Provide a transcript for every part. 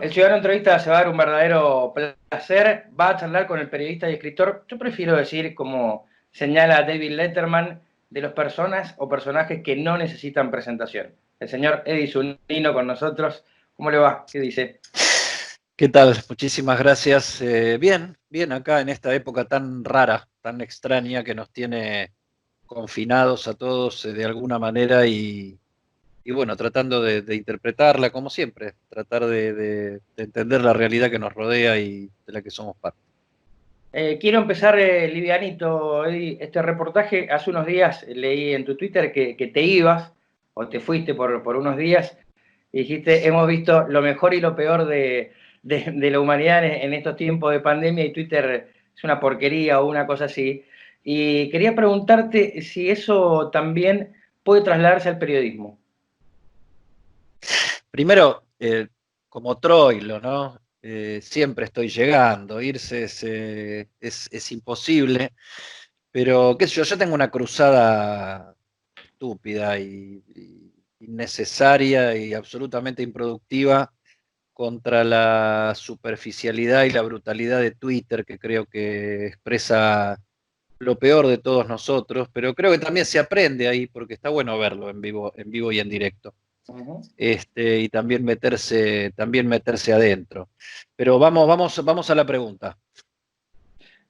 El Ciudadano Entrevista se va a dar un verdadero placer. Va a charlar con el periodista y escritor. Yo prefiero decir, como señala David Letterman, de los personas o personajes que no necesitan presentación. El señor Eddie Zunino con nosotros. ¿Cómo le va? ¿Qué dice? ¿Qué tal? Muchísimas gracias. Bien, bien acá en esta época tan rara, tan extraña que nos tiene confinados a todos de alguna manera y bueno, tratando de interpretarla como siempre, tratar de entender la realidad que nos rodea y de la que somos parte. Quiero empezar livianito, Eddie. Este reportaje, hace unos días leí en tu Twitter que te ibas o te fuiste por unos días y dijiste, hemos visto lo mejor y lo peor de la humanidad en estos tiempos de pandemia y Twitter es una porquería o una cosa así. Y quería preguntarte si eso también puede trasladarse al periodismo. Primero, como Troilo, ¿no? Siempre estoy llegando, irse es imposible, pero qué sé yo tengo una cruzada estúpida y innecesaria y absolutamente improductiva contra la superficialidad y la brutalidad de Twitter, que creo que expresa lo peor de todos nosotros, pero creo que también se aprende ahí, porque está bueno verlo en vivo y en directo. Ujú. Y también meterse adentro. Pero vamos a la pregunta.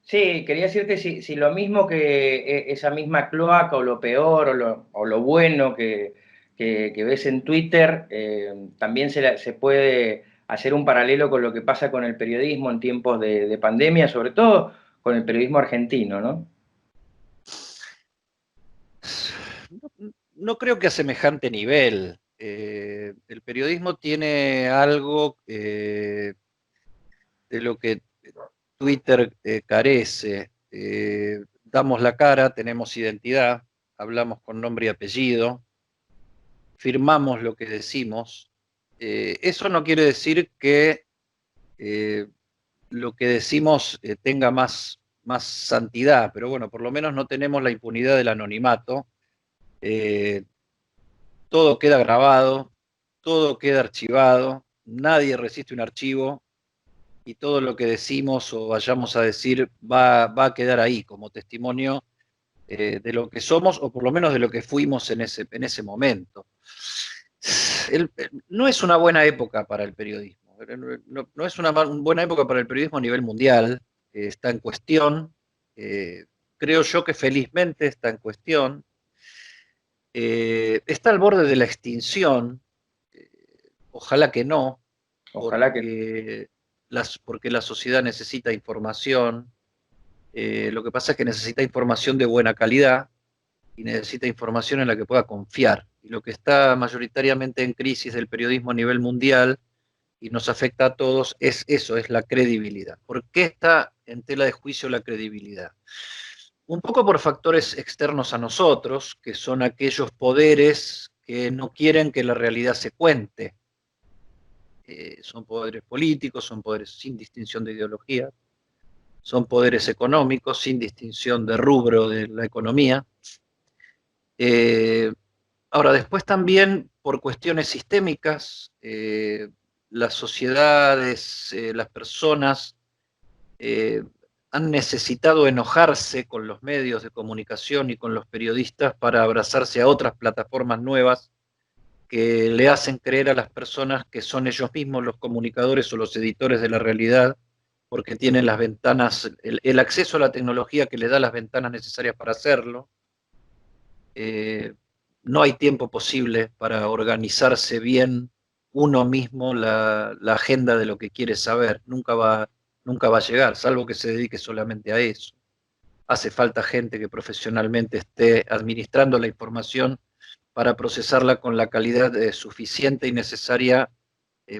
Sí, quería decirte si lo mismo que esa misma cloaca o lo peor o lo bueno que ves en Twitter, también se puede hacer un paralelo con lo que pasa con el periodismo en tiempos de pandemia, sobre todo con el periodismo argentino, ¿no? No creo que a semejante nivel. El periodismo tiene algo de lo que Twitter carece. Damos la cara, tenemos identidad, hablamos con nombre y apellido, firmamos lo que decimos. Eso no quiere decir que eh, lo que decimos tenga más santidad, pero bueno, por lo menos no tenemos la impunidad del anonimato. Eh, Todo queda grabado, todo queda archivado, nadie resiste un archivo y todo lo que decimos o vayamos a decir va a quedar ahí como testimonio de lo que somos o por lo menos de lo que fuimos en ese momento. No es una buena época para el periodismo, no es una buena época para el periodismo a nivel mundial, está en cuestión, creo yo que felizmente está en cuestión, está al borde de la extinción, eh, ojalá que no, Ojalá que... porque la sociedad necesita información, lo que pasa es que necesita información de buena calidad y necesita información en la que pueda confiar. Y lo que está mayoritariamente en crisis del periodismo a nivel mundial y nos afecta a todos es eso, es la credibilidad. ¿Por qué está en tela de juicio la credibilidad? Un poco por factores externos a nosotros, que son aquellos poderes que no quieren que la realidad se cuente. Son poderes políticos, son poderes sin distinción de ideología, son poderes económicos sin distinción de rubro de la economía. Eh, Ahora, después también por cuestiones sistémicas, las sociedades, las personas eh, han necesitado enojarse con los medios de comunicación y con los periodistas para abrazarse a otras plataformas nuevas que le hacen creer a las personas que son ellos mismos los comunicadores o los editores de la realidad, porque tienen las ventanas, el acceso a la tecnología que le da las ventanas necesarias para hacerlo. Eh, no hay tiempo posible para organizarse bien uno mismo la agenda de lo que quiere saber. Nunca va a llegar, salvo que se dedique solamente a eso. Hace falta gente que profesionalmente esté administrando la información para procesarla con la calidad suficiente y necesaria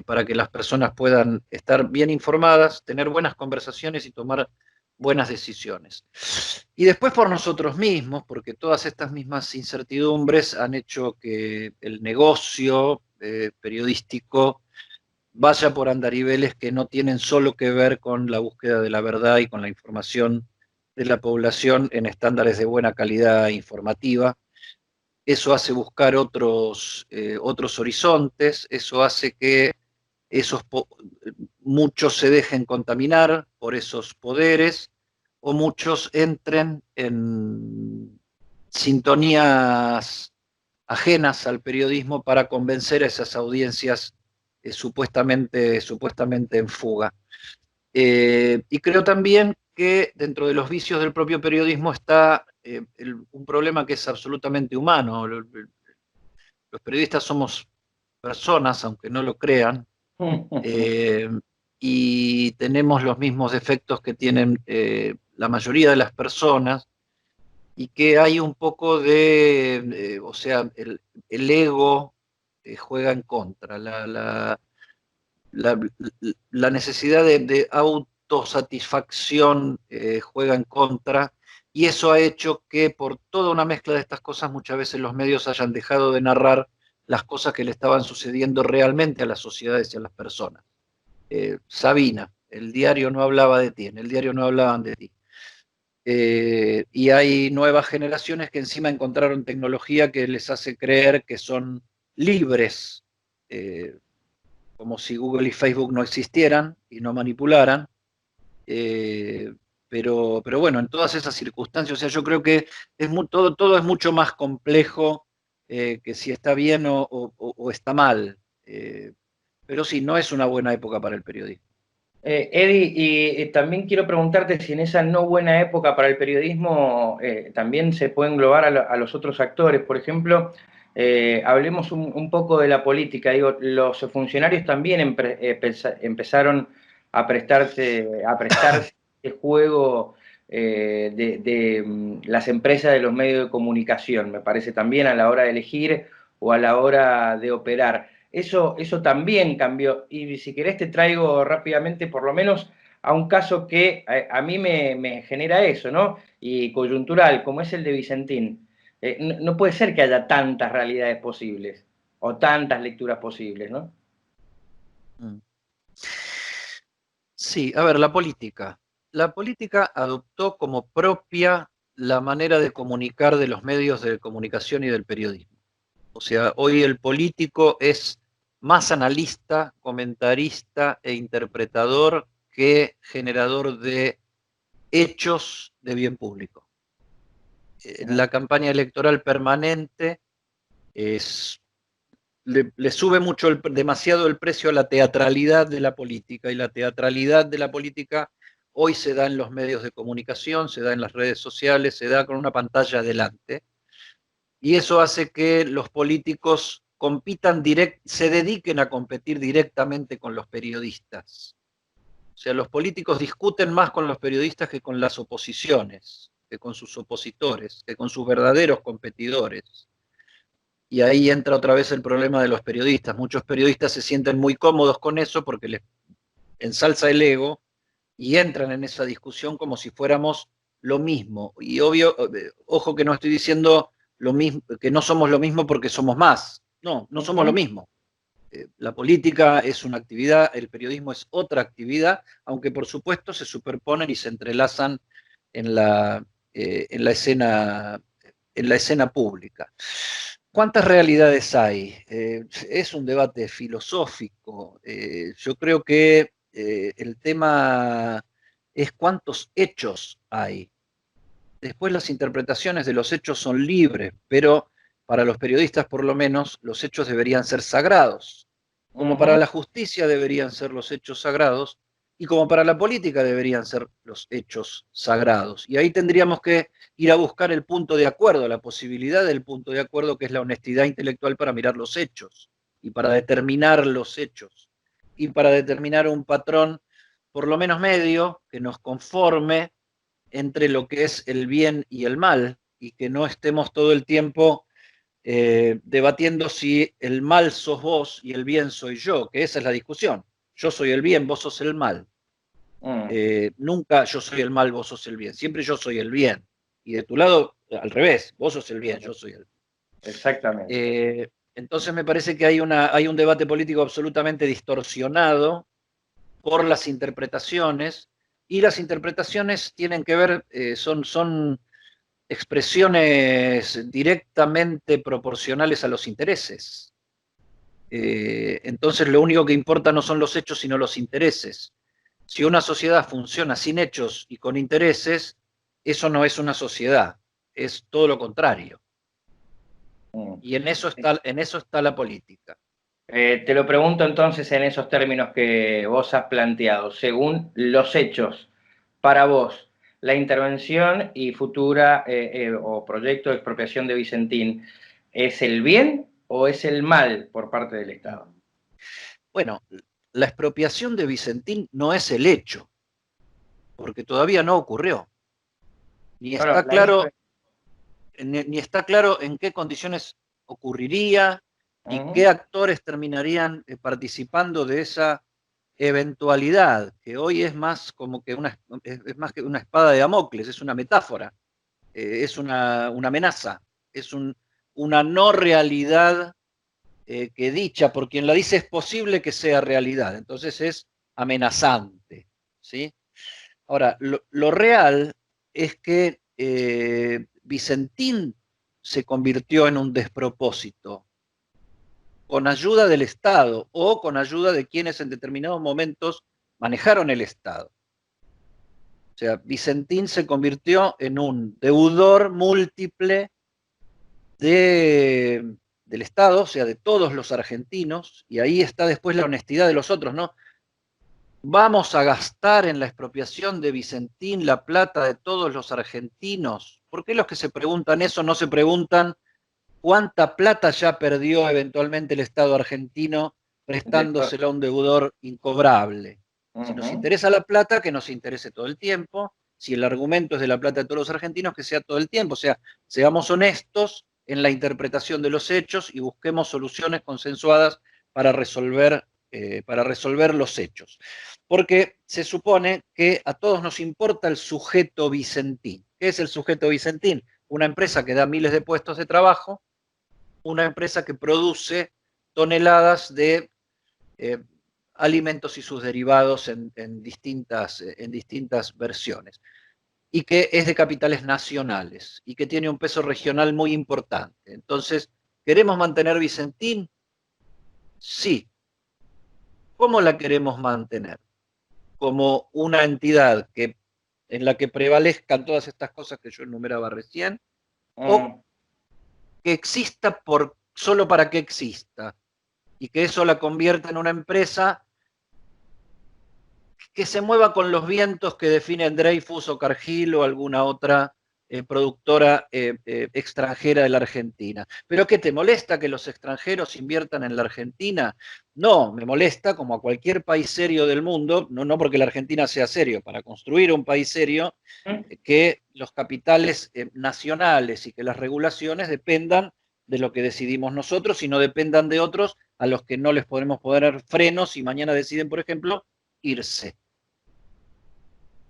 para que las personas puedan estar bien informadas, tener buenas conversaciones y tomar buenas decisiones. Y después por nosotros mismos, porque todas estas mismas incertidumbres han hecho que el negocio periodístico vaya por andariveles que no tienen solo que ver con la búsqueda de la verdad y con la información de la población en estándares de buena calidad informativa. Eso hace buscar otros horizontes, eso hace que muchos se dejen contaminar por esos poderes o muchos entren en sintonías ajenas al periodismo para convencer a esas audiencias supuestamente en fuga. Y creo también que dentro de los vicios del propio periodismo está un problema que es absolutamente humano. Los periodistas somos personas, aunque no lo crean, eh, y tenemos los mismos defectos que tienen la mayoría de las personas, y que hay un poco o sea, el ego juega en contra, la, la necesidad de autosatisfacción juega en contra, y eso ha hecho que por toda una mezcla de estas cosas muchas veces los medios hayan dejado de narrar las cosas que le estaban sucediendo realmente a las sociedades y a las personas. Sabina, el diario no hablaba de ti, en el diario no hablaban de ti. Y hay nuevas generaciones que encima encontraron tecnología que les hace creer que son libres, como si Google y Facebook no existieran y no manipularan. Pero bueno, en todas esas circunstancias, o sea, yo creo que todo es mucho más complejo que si está bien o está mal. Pero sí, no es una buena época para el periodismo. Eddie, y también quiero preguntarte si en esa no buena época para el periodismo también se puede englobar a los otros actores. Por ejemplo, hablemos un poco de la política. Digo, los funcionarios también empezaron a prestarse el juego de las empresas de los medios de comunicación, me parece también a la hora de elegir o a la hora de operar. Eso también cambió. Y si querés te traigo rápidamente por lo menos a un caso que a mí me genera eso, ¿no? Y coyuntural, como es el de Vicentín. No puede ser que haya tantas realidades posibles o tantas lecturas posibles, ¿no? Mm. Sí, a ver, la política. La política adoptó como propia la manera de comunicar de los medios de comunicación y del periodismo. O sea, hoy el político es más analista, comentarista e interpretador que generador de hechos de bien público. La campaña electoral permanente le sube demasiado el precio a la teatralidad de la política, y la teatralidad de la política hoy se da en los medios de comunicación, se da en las redes sociales, se da con una pantalla adelante, y eso hace que los políticos se dediquen a competir directamente con los periodistas. O sea, los políticos discuten más con los periodistas que con las oposiciones, que con sus opositores, que con sus verdaderos competidores. Y ahí entra otra vez el problema de los periodistas. Muchos periodistas se sienten muy cómodos con eso porque les ensalza el ego y entran en esa discusión como si fuéramos lo mismo. Y obvio, ojo que no estoy diciendo lo mismo, que no somos lo mismo porque somos más. No, no somos lo mismo. La política es una actividad, el periodismo es otra actividad, aunque por supuesto se superponen y se entrelazan en en la escena pública. ¿Cuántas realidades hay? Es un debate filosófico. Yo creo que el tema es cuántos hechos hay. Después las interpretaciones de los hechos son libres, pero para los periodistas por lo menos los hechos deberían ser sagrados. Como para la justicia deberían ser los hechos sagrados, y como para la política deberían ser los hechos sagrados. Y ahí tendríamos que ir a buscar el punto de acuerdo, la posibilidad del punto de acuerdo, que es la honestidad intelectual para mirar los hechos y para determinar los hechos y para determinar un patrón por lo menos medio que nos conforme entre lo que es el bien y el mal, y que no estemos todo el tiempo debatiendo si el mal sos vos y el bien soy yo, que esa es la discusión. Yo soy el bien, vos sos el mal. Nunca yo soy el mal, vos sos el bien. Siempre yo soy el bien. Y de tu lado, al revés, vos sos el bien, yo soy el bien. Exactamente. Entonces me parece que hay un debate político absolutamente distorsionado por las interpretaciones, y las interpretaciones tienen que ver, son expresiones directamente proporcionales a los intereses. Entonces lo único que importa no son los hechos, sino los intereses. Si una sociedad funciona sin hechos y con intereses, eso no es una sociedad, es todo lo contrario. Y en eso está la política. Te lo pregunto entonces en esos términos que vos has planteado. Según los hechos, para vos, la intervención y futura o proyecto de expropiación de Vicentín, ¿es el bien o es el mal por parte del Estado? Bueno, la expropiación de Vicentín no es el hecho, porque todavía no ocurrió. Ni Bueno, está claro, ni está claro en qué condiciones ocurriría, ni qué actores terminarían participando de esa eventualidad, que hoy es más como que es más que una espada de Damocles, es una metáfora, es una amenaza, es una no realidad que dicha por quien la dice es posible que sea realidad, entonces es amenazante, ¿sí? Ahora, lo real es que Vicentín se convirtió en un despropósito con ayuda del Estado o con ayuda de quienes en determinados momentos manejaron el Estado. O sea, Vicentín se convirtió en un deudor múltiple del Estado, o sea, de todos los argentinos, y ahí está después la honestidad de los otros, ¿no? Vamos a gastar en la expropiación de Vicentín la plata de todos los argentinos. ¿Por qué los que se preguntan eso no se preguntan cuánta plata ya perdió eventualmente el Estado argentino prestándosela a un deudor incobrable? Si nos interesa la plata, que nos interese todo el tiempo. Si el argumento es de la plata de todos los argentinos, que sea todo el tiempo. O sea, seamos honestos en la interpretación de los hechos y busquemos soluciones consensuadas para resolver los hechos. Porque se supone que a todos nos importa el sujeto Vicentín. ¿Qué es el sujeto Vicentín? Una empresa que da miles de puestos de trabajo, una empresa que produce toneladas de alimentos y sus derivados en distintas versiones, y que es de capitales nacionales, y que tiene un peso regional muy importante. Entonces, ¿queremos mantener Vicentín? Sí. ¿Cómo la queremos mantener? Como una entidad en la que prevalezcan todas estas cosas que yo enumeraba recién, o que exista solo para que exista, y que eso la convierta en una empresa que se mueva con los vientos que definen Dreyfus o Cargill o alguna otra productora extranjera de la Argentina. ¿Pero qué te molesta que los extranjeros inviertan en la Argentina? No, me molesta, como a cualquier país serio del mundo, no porque la Argentina sea serio, para construir un país serio, que los capitales nacionales y que las regulaciones dependan de lo que decidimos nosotros y no dependan de otros a los que no les podemos poner frenos y mañana deciden, por ejemplo, irse.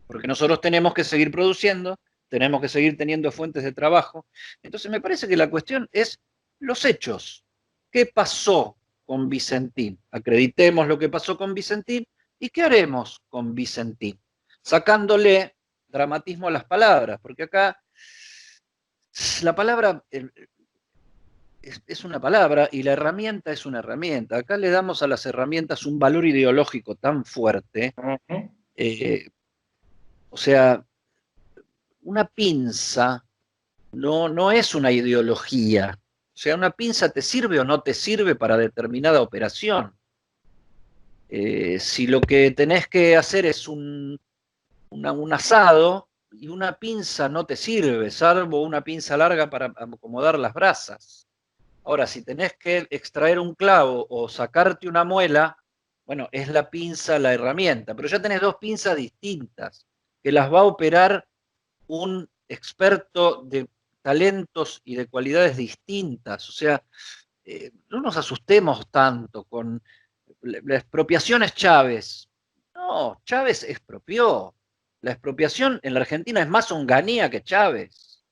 Porque nosotros tenemos que seguir produciendo, tenemos que seguir teniendo fuentes de trabajo. Entonces me parece que la cuestión es los hechos. ¿Qué pasó con Vicentín? Acreditemos lo que pasó con Vicentín y ¿qué haremos con Vicentín? Sacándole dramatismo a las palabras, porque acá la palabra es una palabra y la herramienta es una herramienta. Acá le damos a las herramientas un valor ideológico tan fuerte. O sea, una pinza no es una ideología. O sea, una pinza te sirve o no te sirve para determinada operación. Si lo que tenés que hacer es un asado y una pinza no te sirve, salvo una pinza larga para acomodar las brasas. Ahora, si tenés que extraer un clavo o sacarte una muela, bueno, es la pinza la herramienta, pero ya tenés dos pinzas distintas que las va a operar un experto de talentos y de cualidades distintas. O sea, no nos asustemos tanto con la expropiación es Chávez. No, Chávez expropió. La expropiación en la Argentina es más Onganía que Chávez.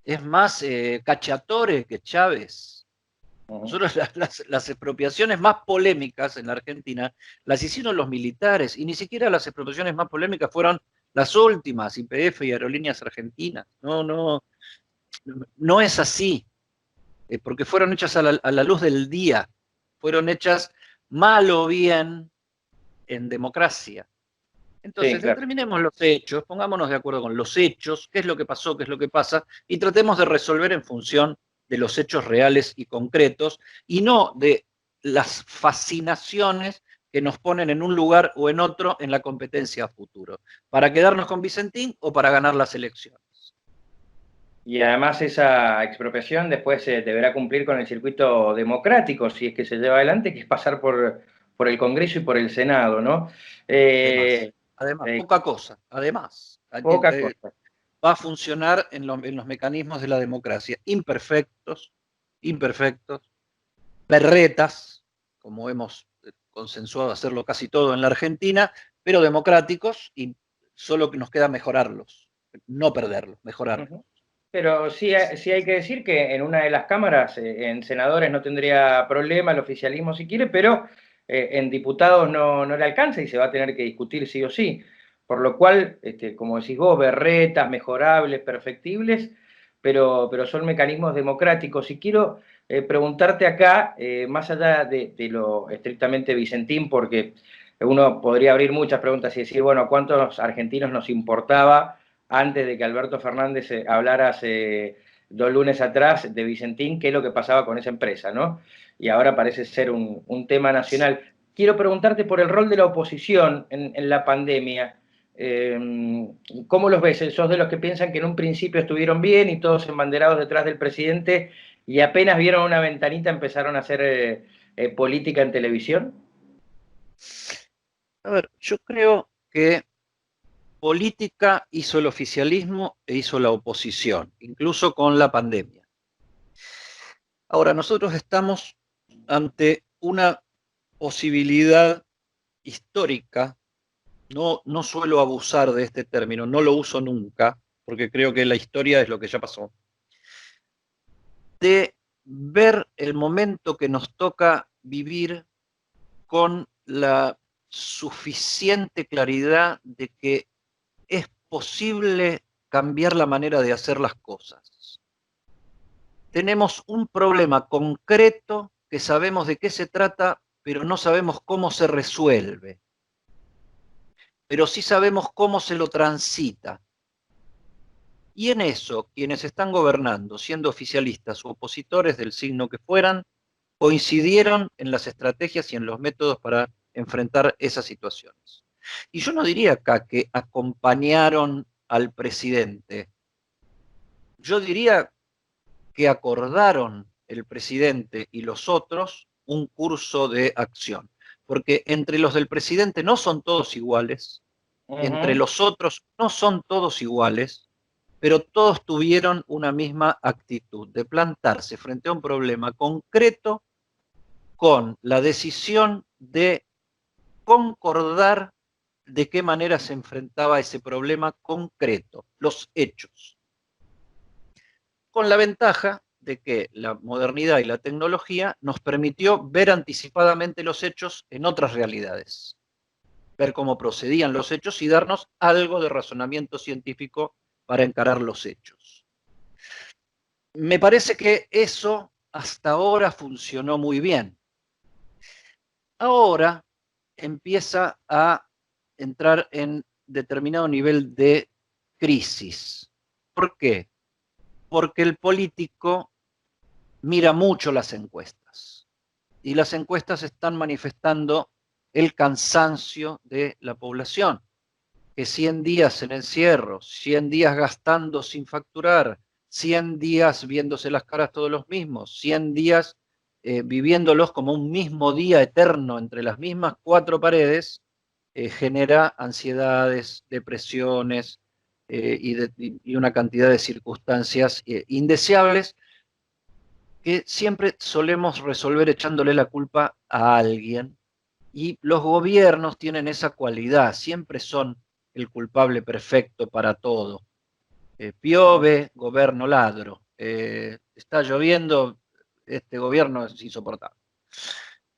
Es más Cacciatore que Chávez. Nosotros las expropiaciones más polémicas en la Argentina las hicieron los militares y ni siquiera las expropiaciones más polémicas fueron las últimas, YPF y Aerolíneas Argentinas. No es así, porque fueron hechas a la luz del día, fueron hechas mal o bien en democracia. Entonces, Sí, claro. determinemos los hechos, pongámonos de acuerdo con los hechos, qué es lo que pasó, qué es lo que pasa, y tratemos de resolver en función de los hechos reales y concretos, y no de las fascinaciones que nos ponen en un lugar o en otro en la competencia a futuro, para quedarnos con Vicentín o para ganar las elecciones. Y además esa expropiación después se deberá cumplir con el circuito democrático, si es que se lleva adelante, que es pasar por el Congreso y por el Senado, ¿no? Además, Eh, además, eh, poca cosa, además, Poca cosa. va a funcionar en los mecanismos de la democracia, imperfectos, imperfectos, berretas, como hemos consensuado hacerlo casi todo en la Argentina, pero democráticos, y solo que nos queda mejorarlos, no perderlos, mejorarlos. Ujú. Pero sí, sí hay que decir que en una de las cámaras, en senadores no tendría problema el oficialismo si quiere, pero en diputados no le alcanza y se va a tener que discutir sí o sí. Por lo cual, como decís vos, berretas, mejorables, perfectibles, pero son mecanismos democráticos. Y quiero preguntarte acá, más allá de lo estrictamente vicentín, porque uno podría abrir muchas preguntas y decir, bueno, ¿a cuántos argentinos nos importaba antes de que Alberto Fernández hablara hace 2 lunes atrás de Vicentín, qué es lo que pasaba con esa empresa, ¿no? Y ahora parece ser un tema nacional. Quiero preguntarte por el rol de la oposición en la pandemia. ¿Cómo los ves? ¿Sos de los que piensan que en un principio estuvieron bien y todos embanderados detrás del presidente y apenas vieron una ventanita empezaron a hacer política en televisión? A ver, yo creo que política hizo el oficialismo e hizo la oposición, incluso con la pandemia. Ahora, nosotros estamos ante una posibilidad histórica. No suelo abusar de este término, no lo uso nunca, porque creo que la historia es lo que ya pasó, de ver el momento que nos toca vivir con la suficiente claridad de que es posible cambiar la manera de hacer las cosas. Tenemos un problema concreto que sabemos de qué se trata, pero no sabemos cómo se resuelve. Pero sí sabemos cómo se lo transita. Y en eso, quienes están gobernando, siendo oficialistas o opositores del signo que fueran, coincidieron en las estrategias y en los métodos para enfrentar esas situaciones. Y yo no diría acá que acompañaron al presidente. Yo diría que acordaron el presidente y los otros un curso de acción. Porque entre los del presidente no son todos iguales, entre los otros no son todos iguales, pero todos tuvieron una misma actitud de plantarse frente a un problema concreto con la decisión de concordar de qué manera se enfrentaba ese problema concreto, los hechos. Con la ventaja de que la modernidad y la tecnología nos permitió ver anticipadamente los hechos en otras realidades, ver cómo procedían los hechos y darnos algo de razonamiento científico para encarar los hechos. Me parece que eso hasta ahora funcionó muy bien. Ahora empieza a entrar en determinado nivel de crisis. ¿Por qué? Porque el político mira mucho las encuestas y las encuestas están manifestando el cansancio de la población, que 100 días en encierro, 100 días gastando sin facturar, 100 días viéndose las caras todos los mismos, 100 días viviéndolos como un mismo día eterno entre las mismas cuatro paredes, genera ansiedades, depresiones y una cantidad de circunstancias indeseables que siempre solemos resolver echándole la culpa a alguien. Y los gobiernos tienen esa cualidad, siempre son el culpable perfecto para todo. Piove, gobierno ladro. Está lloviendo, este gobierno es insoportable.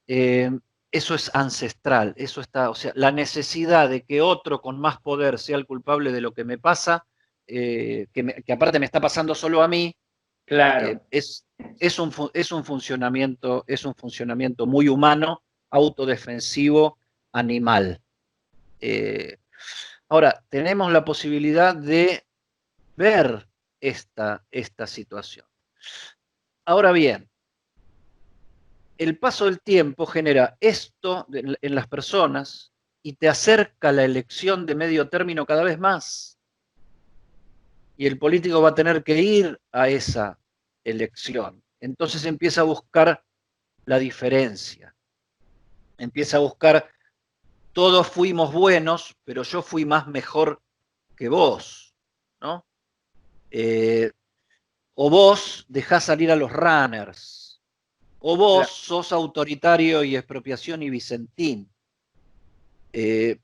Eh, Eso es ancestral, eso está, o sea, la necesidad de que otro con más poder sea el culpable de lo que me pasa, que aparte me está pasando solo a mí, Claro. Es un funcionamiento muy humano, autodefensivo, animal. Ahora, tenemos la posibilidad de ver esta situación. Ahora bien, el paso del tiempo genera esto en las personas y te acerca la elección de medio término cada vez más. Y el político va a tener que ir a esa elección. Entonces empieza a buscar la diferencia. Empieza a buscar, todos fuimos buenos, pero yo fui más mejor que vos, ¿no? O vos dejás salir a los runners, o vos sos autoritario y expropiación y Vicentín.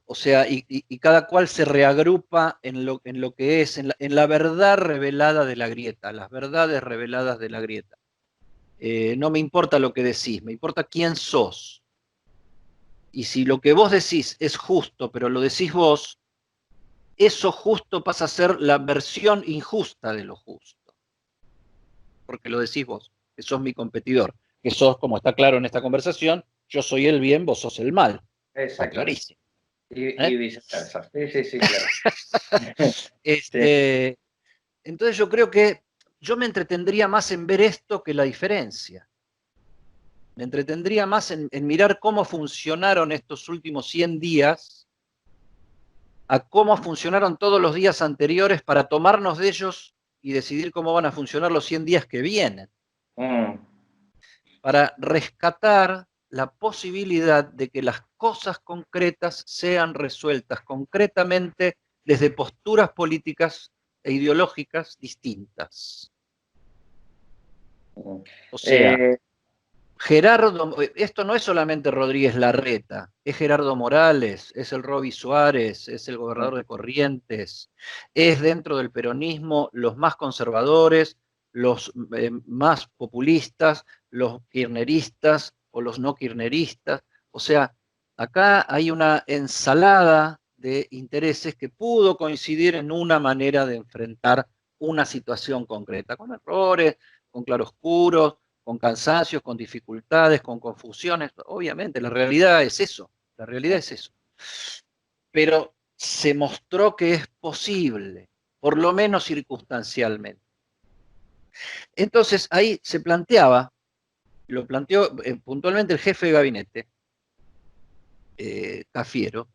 O sea, y cada cual se reagrupa en lo que es, en la verdad revelada de la grieta, las verdades reveladas de la grieta. No me importa lo que decís, me importa quién sos. Y si lo que vos decís es justo, pero lo decís vos, eso justo pasa a ser la versión injusta de lo justo. Porque lo decís vos, que sos mi competidor, que sos, como está claro en esta conversación, yo soy el bien, vos sos el mal. Está clarísimo. Y viceversa. Sí, claro. Entonces yo creo que yo me entretendría más en ver esto que la diferencia. Me entretendría más en mirar cómo funcionaron estos últimos 100 días, a cómo funcionaron todos los días anteriores para tomarnos de ellos y decidir cómo van a funcionar los 100 días que vienen. Para rescatar la posibilidad de que las cosas concretas sean resueltas concretamente desde posturas políticas e ideológicas distintas. O sea, Gerardo, esto no es solamente Rodríguez Larreta, es Gerardo Morales, es el Roby Suárez, es el gobernador de Corrientes, es dentro del peronismo los más conservadores, los más populistas, los kirchneristas o los no kirchneristas. O sea, acá hay una ensalada de intereses que pudo coincidir en una manera de enfrentar una situación concreta, con errores, con claroscuros, con cansancios, con dificultades, con confusiones. Obviamente, la realidad es eso. La realidad es eso. Pero se mostró que es posible, por lo menos circunstancialmente. Entonces, ahí se planteaba, lo planteó puntualmente el jefe de gabinete, Cafiero,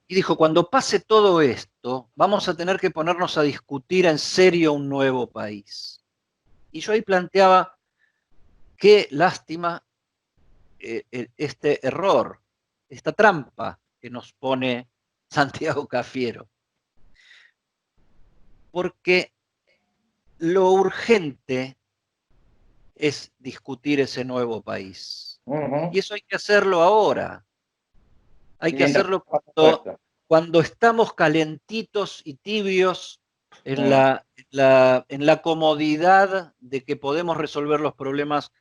y dijo, cuando pase todo esto, vamos a tener que ponernos a discutir en serio un nuevo país. Y yo ahí planteaba, qué lástima este error, esta trampa que nos pone Santiago Cafiero. Porque lo urgente es discutir ese nuevo país. Y eso hay que hacerlo ahora. Hay que hacerlo cuando estamos calentitos y tibios en la comodidad de que podemos resolver los problemas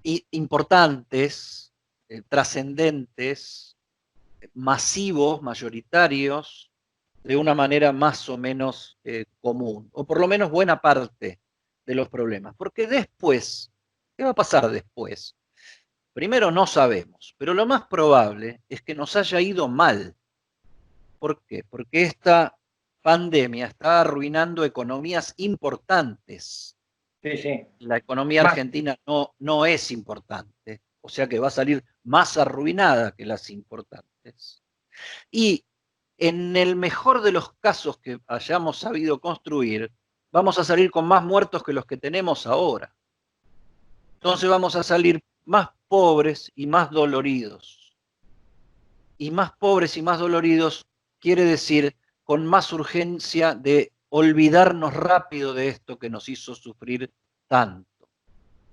importantes, trascendentes, masivos, mayoritarios, de una manera más o menos común, o por lo menos buena parte de los problemas. Porque después, ¿qué va a pasar después? Primero no sabemos, pero lo más probable es que nos haya ido mal. ¿Por qué? Porque esta pandemia está arruinando economías importantes. Sí. La economía argentina no es importante, o sea que va a salir más arruinada que las importantes. Y en el mejor de los casos que hayamos sabido construir, vamos a salir con más muertos que los que tenemos ahora. Entonces vamos a salir más pobres y más doloridos. Y más pobres y más doloridos quiere decir con más urgencia de olvidarnos rápido de esto que nos hizo sufrir tanto.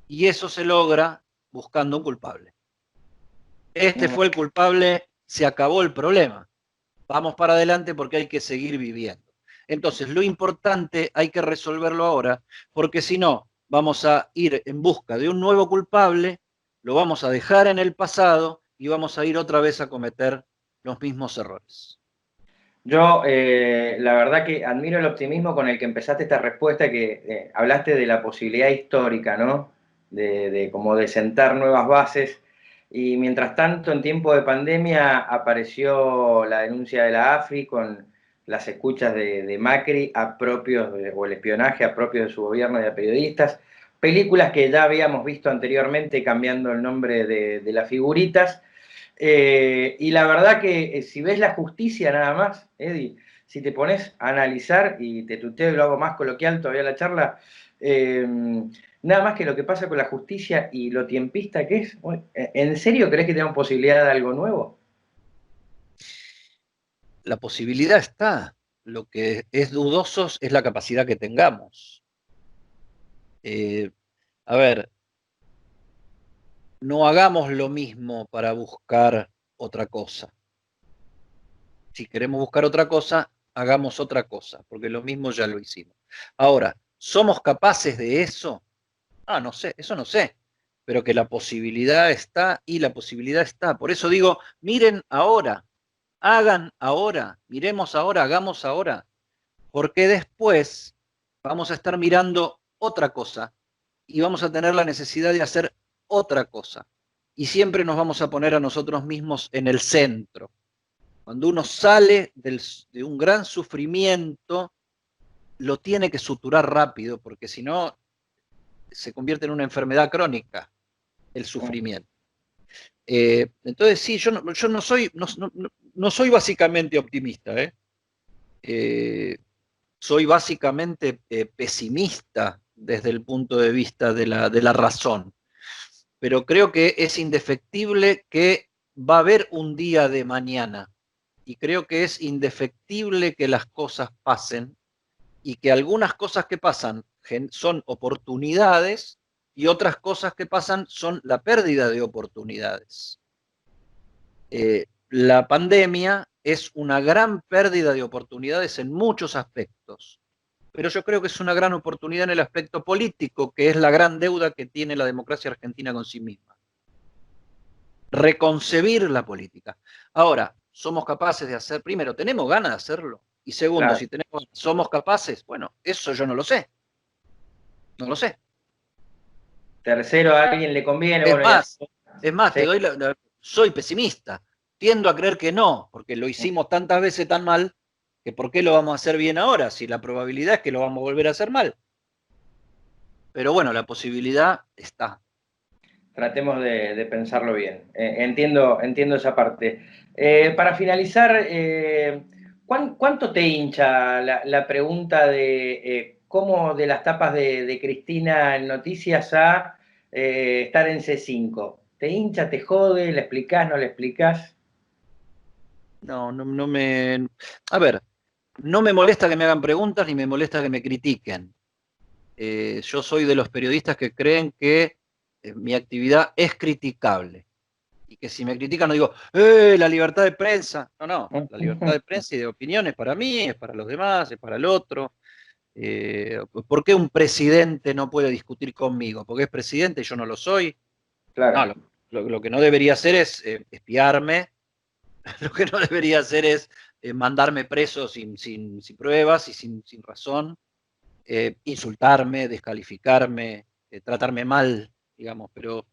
Y eso se logra buscando un culpable. Este fue el culpable, se acabó el problema. Vamos para adelante porque hay que seguir viviendo. Entonces, lo importante hay que resolverlo ahora, porque si no, vamos a ir en busca de un nuevo culpable, lo vamos a dejar en el pasado y vamos a ir otra vez a cometer los mismos errores. Yo, la verdad que admiro el optimismo con el que empezaste esta respuesta, que hablaste de la posibilidad histórica, ¿no? Como de sentar nuevas bases. Y mientras tanto, en tiempo de pandemia, apareció la denuncia de la AFI con las escuchas de Macri a propios, o el espionaje a propios de su gobierno y a periodistas. Películas que ya habíamos visto anteriormente cambiando el nombre de las figuritas. Y la verdad que si ves la justicia nada más, Eddie, si te pones a analizar, y te tuteo y lo hago más coloquial todavía la charla, eh, nada más que lo que pasa con la justicia y lo tiempista que es, ¿en serio crees que tenemos posibilidad de algo nuevo? La posibilidad está. Lo que es dudoso es la capacidad que tengamos. Eh, a ver, no hagamos lo mismo para buscar otra cosa. Si queremos buscar otra cosa, hagamos otra cosa, porque lo mismo ya lo hicimos. Ahora, ¿somos capaces de eso? Ah, no sé, eso no sé, pero que la posibilidad está y la posibilidad está. Por eso digo, miren ahora, hagan ahora, miremos ahora, hagamos ahora, porque después vamos a estar mirando otra cosa y vamos a tener la necesidad de hacer otra cosa. Y siempre nos vamos a poner a nosotros mismos en el centro. Cuando uno sale de un gran sufrimiento, lo tiene que suturar rápido, porque si no, se convierte en una enfermedad crónica, el sufrimiento. Entonces, sí, yo no soy básicamente optimista, ¿eh? Soy básicamente pesimista desde el punto de vista de la razón, pero creo que es indefectible que va a haber un día de mañana y creo que es indefectible que las cosas pasen y que algunas cosas que pasan son oportunidades y otras cosas que pasan son la pérdida de oportunidades. La pandemia es una gran pérdida de oportunidades en muchos aspectos, pero yo creo que es una gran oportunidad en el aspecto político, que es la gran deuda que tiene la democracia argentina con sí misma. Reconcebir la política. Ahora, somos capaces de hacer, primero, ¿tenemos ganas de hacerlo? Y segundo, Claro. si somos capaces, bueno, eso yo no lo sé, no lo sé. Tercero, a alguien le conviene, Es bueno, ya. más, es más, Sí. soy pesimista. Tiendo a creer que no, porque lo hicimos tantas veces tan mal, que ¿por qué lo vamos a hacer bien ahora? Si la probabilidad es que lo vamos a volver a hacer mal. Pero bueno, la posibilidad está. Tratemos de pensarlo bien. Entiendo esa parte. Para finalizar, ¿cuánto te hincha la pregunta de cómo de las tapas de Cristina en Noticias a estar en C5? ¿Te hincha, te jode, le explicás, no le explicás? No me. A ver, no me molesta que me hagan preguntas ni me molesta que me critiquen. Yo soy de los periodistas que creen que mi actividad es criticable. Y que si me critican no digo, la libertad de prensa. No, no, la libertad de prensa y de opinión es para mí, es para los demás, es para el otro. ¿Por qué un presidente no puede discutir conmigo? ¿Porque es presidente y yo no lo soy? No, Claro. lo que no debería hacer es espiarme, lo que no debería hacer es mandarme preso sin pruebas y sin razón, insultarme, descalificarme, tratarme mal, digamos, pero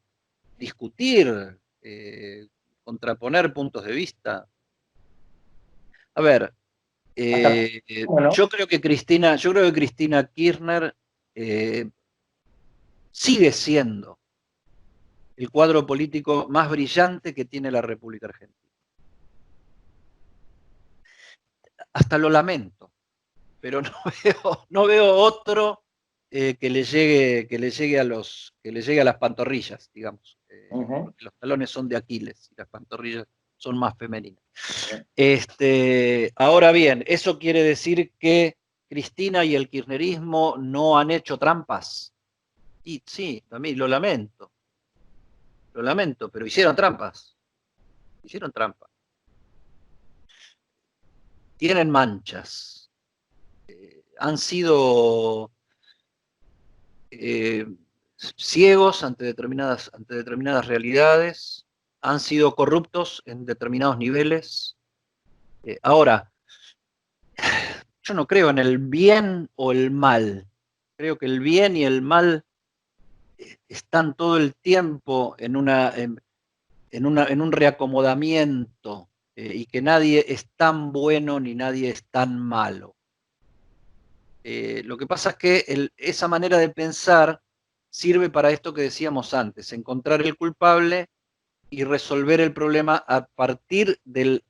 discutir, contraponer puntos de vista. A ver, Hasta, bueno, Yo creo que Cristina Kirchner eh, sigue siendo el cuadro político más brillante que tiene la República Argentina. Hasta lo lamento, pero no veo otro que le llegue que le llegue a las pantorrillas, digamos, porque los talones son de Aquiles y las pantorrillas son más femeninas. Ahora bien, ¿eso quiere decir que Cristina y el kirchnerismo no han hecho trampas? Y sí, también lo lamento, pero hicieron trampas, hicieron trampas. Tienen manchas, han sido eh, ciegos ante determinadas realidades, han sido corruptos en determinados niveles. Ahora, Yo no creo en el bien o el mal. Creo que el bien y el mal están todo el tiempo en un reacomodamiento, y que nadie es tan bueno ni nadie es tan malo. Lo que pasa es que esa manera de pensar sirve para esto que decíamos antes, encontrar el culpable y resolver el problema a partir del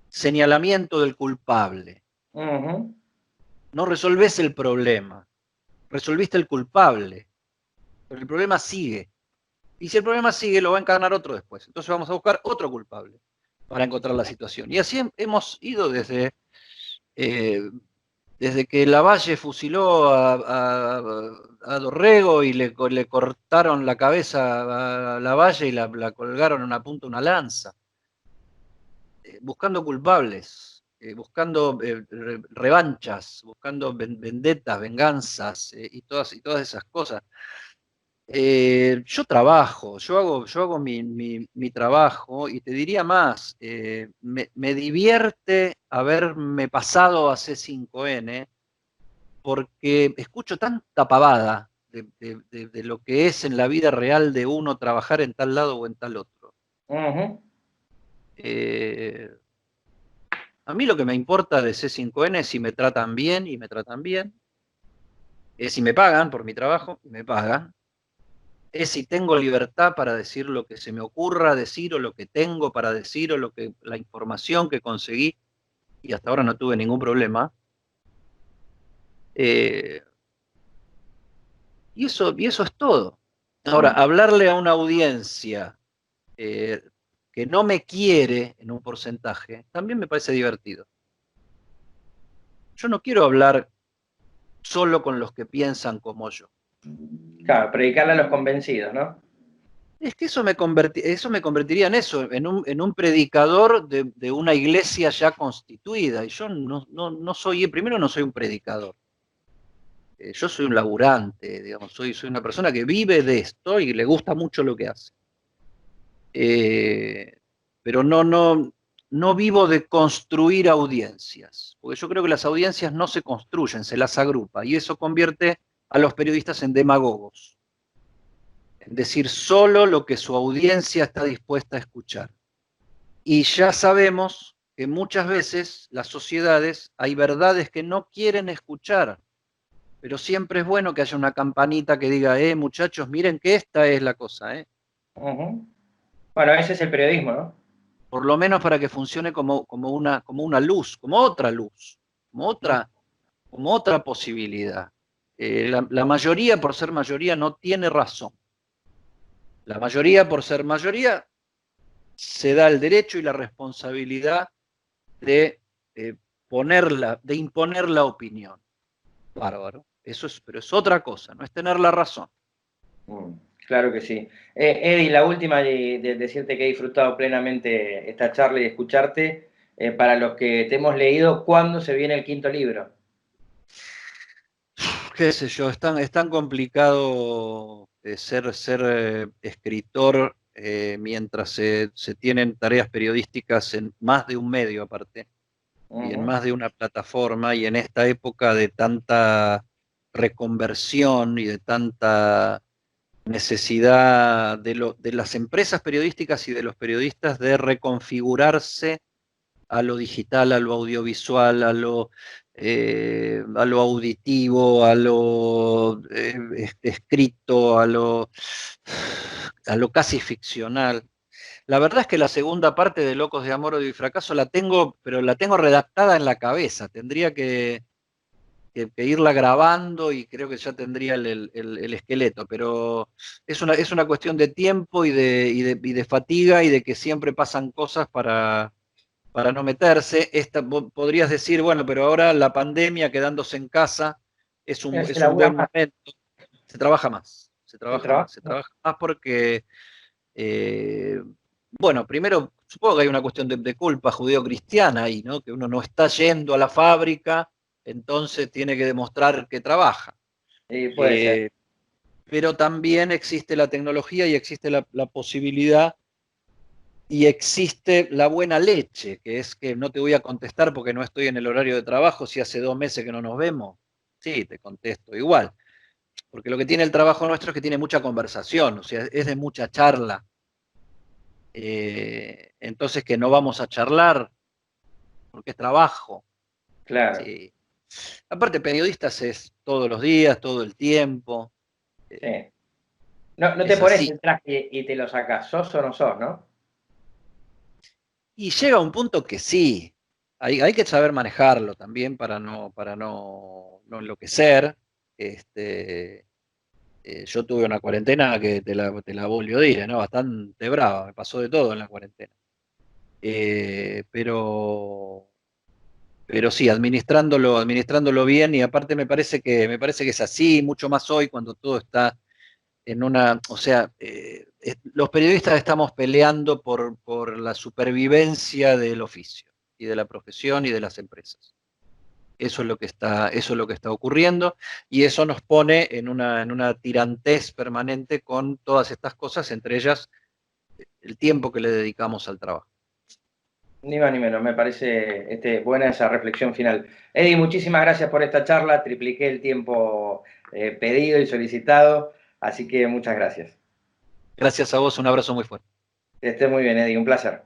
señalamiento del culpable. Ujú. No resolvés el problema, resolviste el culpable, pero el problema sigue. Y si el problema sigue, lo va a encarnar otro después. Entonces vamos a buscar otro culpable para encontrar la situación. Y así hemos ido eh, desde que Lavalle fusiló a Dorrego y le cortaron la cabeza a Lavalle y la colgaron en una punta de una lanza, buscando culpables, buscando revanchas, buscando vendetas, venganzas, y todas esas cosas. Yo trabajo, yo hago mi trabajo y te diría más, me divierte haberme pasado a C5N porque escucho tanta pavada de lo que es en la vida real de uno trabajar en tal lado o en tal otro. Ujú. Eh, a mí lo que me importa de C5N es si me tratan bien y me tratan bien, es si me pagan por mi trabajo y me pagan, es si tengo libertad para decir lo que se me ocurra decir o lo que tengo para decir o la información que conseguí y hasta ahora no tuve ningún problema. Eh, y eso es todo. Ahora, hablarle a una audiencia eh, que no me quiere en un porcentaje, también me parece divertido. Yo no quiero hablar solo con los que piensan como yo. Claro, predicarle a los convencidos, ¿no? Es que eso me convertiría en eso, en un predicador de una iglesia ya constituida. Y yo no soy, primero no soy un predicador. Yo soy un laburante, digamos, soy una persona que vive de esto y le gusta mucho lo que hace. Eh, pero no vivo de construir audiencias, porque yo creo que las audiencias no se construyen, se las agrupa, y eso convierte a los periodistas en demagogos, es decir, solo lo que su audiencia está dispuesta a escuchar. Y ya sabemos que muchas veces las sociedades hay verdades que no quieren escuchar, pero siempre es bueno que haya una campanita que diga, muchachos, miren que esta es la cosa, ¿eh? Ujú. Bueno, ese es el periodismo, ¿no? Por lo menos para que funcione como una luz, como otra posibilidad. La mayoría, por ser mayoría, no tiene razón. La mayoría, por ser mayoría, se da el derecho y la responsabilidad de de imponer la opinión. Bárbaro. Pero es otra cosa, no es tener la razón. Mm, claro que sí. Eddie, la última de decirte que he disfrutado plenamente esta charla y escucharte. Para los que te hemos leído, ¿cuándo se viene el quinto libro? Qué sé yo, es tan complicado ser escritor mientras se tienen tareas periodísticas en más de un medio aparte y en Ujú. más de una plataforma y en esta época de tanta reconversión y de tanta necesidad de las empresas periodísticas y de los periodistas de reconfigurarse a lo digital, a lo audiovisual, a lo auditivo, a lo escrito, a lo casi ficcional. La verdad es que la segunda parte de Locos de Amor, Odio y Fracaso la tengo, pero la tengo redactada en la cabeza. Tendría que irla grabando y creo que ya tendría el esqueleto, pero es una cuestión de tiempo y de fatiga y de que siempre pasan cosas para no meterse. Podrías decir, bueno, pero ahora la pandemia quedándose en casa Se es un labura buen más. momento. Se trabaja más, Se trabaja se más. trabaja más porque, eh, bueno, primero supongo que hay una cuestión de culpa judeo-cristiana ahí, ¿no? Que uno no está yendo a la fábrica, entonces tiene que demostrar que trabaja. Sí, puede ser. Eh, pero también existe la tecnología y existe la posibilidad Y existe la buena leche, que es que no te voy a contestar porque no estoy en el horario de trabajo, si hace 2 meses que no nos vemos. Sí, te contesto igual. Porque lo que tiene el trabajo nuestro es que tiene mucha conversación, o sea, es de mucha charla. Entonces que no vamos a charlar porque es trabajo. Claro, Sí. Aparte, periodistas es todos los días, todo el tiempo. sí. No te Es pones así. el traje y te lo sacas, sos o no sos, ¿no? Y llega un punto que sí, hay que saber manejarlo también para no enloquecer. Este, yo tuve una cuarentena que te la volvió a decir, ¿no? Bastante brava, me pasó de todo en la cuarentena. Eh, pero, pero sí, administrándolo bien, y aparte me parece que es así, mucho más hoy cuando todo está en una, o sea, los periodistas estamos peleando por la supervivencia del oficio y de la profesión y de las empresas. Eso es lo que está ocurriendo, y eso nos pone en una tirantez permanente con todas estas cosas, entre ellas el tiempo que le dedicamos al trabajo. Ni más ni menos, me parece buena esa reflexión final. Eddie, muchísimas gracias por esta charla, tripliqué el tiempo pedido y solicitado, así que muchas gracias. Gracias a vos, un abrazo muy fuerte. Que estés muy bien, Eddie, un placer.